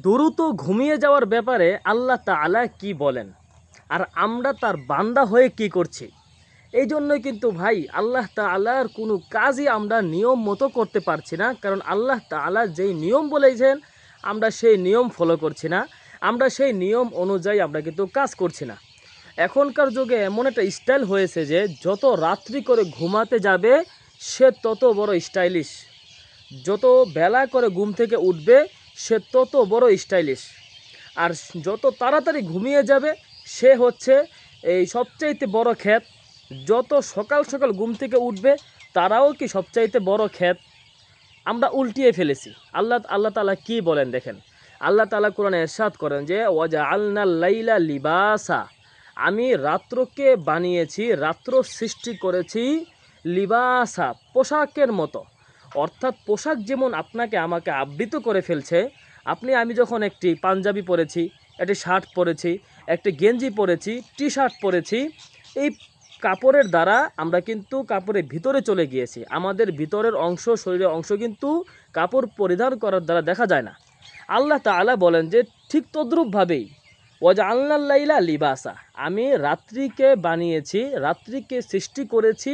দ্রুত ঘুমিয়ে যাওয়ার ব্যাপারে আল্লাহ তাআলা কি বলেন, আর আমরা তার বান্দা হয়ে কি করছি। এই জন্যই কিন্তু ভাই আল্লাহ তাআলার কোনো কাজই আমরা নিয়ম মতো করতে পারছি না, কারণ আল্লাহ তাআলা যেই নিয়ম বলেছেন আমরা সেই নিয়ম ফলো করছি না, আমরা সেই নিয়ম অনুযায়ী আমরা কিন্তু কাজ করছি না। এখনকার যুগে এমন একটা স্টাইল হয়েছে যে যত রাত্রি করে ঘুমাতে যাবে সে তত বড় স্টাইলিশ, যত বেলা করে ঘুম থেকে উঠবে সে তত বড় স্টাইলিশ, আর যত তাড়াতাড়ি ঘুমিয়ে যাবে সে হচ্ছে এই সবচাইতে বড় খ্যাত। যত সকাল সকাল ঘুম থেকে উঠবে তারাও কি সবচাইতে বড় খ্যাত। আমরা উল্টিয়ে ফেলেছি। আল্লাহ তাআলা কি বলেন দেখেন, আল্লাহ তাআলা কোরআনে ইরশাদ করেন যে ওয়াজআলনাল লাইলা লিবাসা, আমি রাত্রকে বানিয়েছি, রাত্র সৃষ্টি করেছি লিবাসা, পোশাকের মতো। অর্থাৎ পোশাক যেমন আপনাকে আমাকে আবৃত করে ফেলছে, আমি যখন একটি পাঞ্জাবি পরেছি, একটি শার্ট পরেছি, একটি গেঞ্জি পরেছি, টি শার্ট পরেছি, এই কাপড়ের দ্বারা আমরা কিন্তু কাপড়ের ভিতরে চলে গিয়েছি। আমাদের ভিতরের অংশ, শরীরের অংশ কিন্তু কাপড় পরিধান করার দ্বারা দেখা যায় না। আল্লাহ তাআলা বলেন যে ঠিক তদ্রূপভাবেই ওয়াজআলনাল লাইলা লিবাসা, আমি রাত্রিকে বানিয়েছি, রাত্রিকে সৃষ্টি করেছি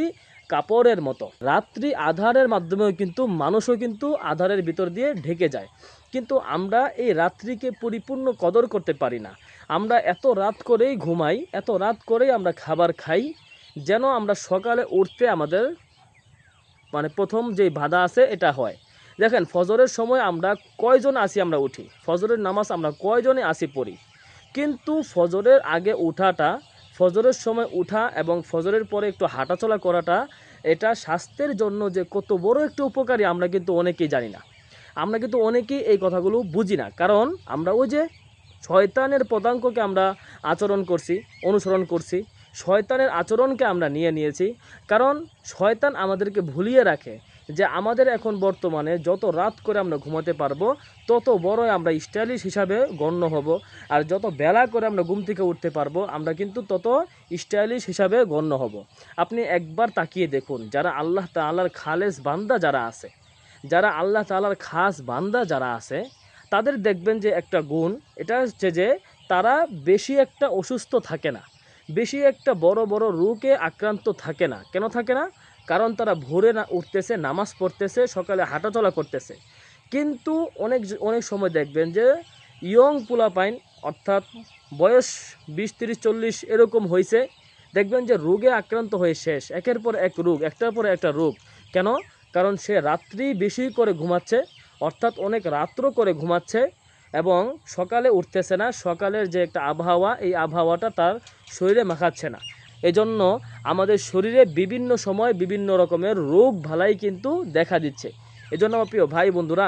কাপড়ের মতো। রাত্রি আধারের মাধ্যমেও কিন্তু মানুষও কিন্তু আধারের ভিতর দিয়ে ঢেকে যায়, কিন্তু আমরা এই রাত্রিকে পরিপূর্ণ কদর করতে পারি না। আমরা এত রাত করেই ঘুমাই, এত রাত করেই আমরা খাবার খাই, যেন আমরা সকালে উঠতে আমাদের প্রথম যেই বাধা আছে এটা হয়। দেখেন ফজরের সময় আমরা কয়জন আসি, আমরা উঠি ফজরের নামাজ আমরা কয়জনে আসি পড়ি, কিন্তু ফজরের আগে উঠাটা, ফজরের সময় উঠা এবং ফজরের পরে একটু হাঁটাচলা করাটা, এটা স্বাস্থ্যের জন্য যে কত বড় একটু উপকারী আমরা কিন্তু অনেকেই জানি না। আমরা কিন্তু অনেকেই এই কথাগুলো বুঝি না, কারণ আমরা ওই যে শয়তানের পদাঙ্ককে আমরা আচরণ করছি, অনুসরণ করছি, শয়তানের আচরণকে আমরা নিয়েছি। কারণ শয়তান আমাদেরকে ভুলিয়ে রাখে যে আমাদের এখন বর্তমানে যত রাত করে আমরা ঘুমাতে পারবো তত বড়ই আমরা স্টাইলিশ হিসাবে গণ্য হব, আর যত বেলা করে আমরা ঘুম থেকে উঠতে পারবো আমরা কিন্তু তত স্টাইলিশ হিসাবে গণ্য হব। আপনি একবার তাকিয়ে দেখুন, যারা আল্লাহ তাআলার খালেস বান্দা যারা আছে, যারা আল্লাহ তাআলার খাস বান্দা যারা আছে, তাদের দেখবেন যে একটা গুণ, এটা হচ্ছে যে তারা বেশি একটা অসুস্থ থাকে না, বেশি একটা বড় বড় রোগে আক্রান্ত থাকে না। কেন থাকে না? কারণ তারা ভোরে না উঠতেছে, নামাজ পড়তেছে, সকালে হাঁটাচলা করতেছে। কিন্তু অনেক অনেক সময় দেখবেন যে ইয়ং পোলাপাইন, অর্থাৎ বয়স 20, 30, 40 এরকম হয়েছে, দেখবেন যে রোগে আক্রান্ত হয়ে শেষ, একের পর এক রোগ, একটার পর একটা রোগ। কেন? কারণ সে রাত্রি বেশি করে ঘুমাচ্ছে, অর্থাৎ অনেক রাত্র করে ঘুমাচ্ছে এবং সকালে উঠতেছে না। সকালের যে একটা আবহাওয়া, এই আবহাওয়াটা তার শরীরে মাখাচ্ছে না। এজন্য আমাদের শরীরে বিভিন্ন সময় বিভিন্ন রকমের রোগ ভালাই কিন্তু দেখা দিচ্ছে। এজন্য আমার প্রিয় ভাই বন্ধুরা,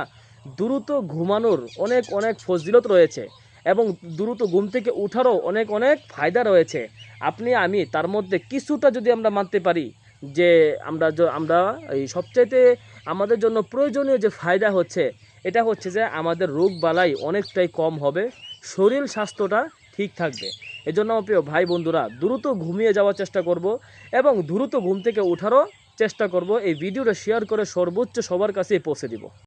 দ্রুত ঘুমানোর অনেক অনেক ফজিলত রয়েছে এবং দ্রুত ঘুম থেকে উঠারও অনেক অনেক ফায়দা রয়েছে। আমি তার মধ্যে কিছুটা যদি আমরা মানতে পারি যে আমরা এই সবচাইতে আমাদের জন্য প্রয়োজনীয় যে ফায়দা হচ্ছে, এটা হচ্ছে যে আমাদের রোগ বালাই অনেকটাই কম হবে, শরীর স্বাস্থ্যটা ঠিক থাকবে। এজন্য আমার প্রিয় ভাই বন্ধুরা, দ্রুত ঘুমিয়ে যাওয়ার চেষ্টা করব এবং দ্রুত ঘুম থেকে ওঠারও চেষ্টা করব। এই ভিডিওটা শেয়ার করে সর্বোচ্চ সবার কাছে পৌঁছে দিব।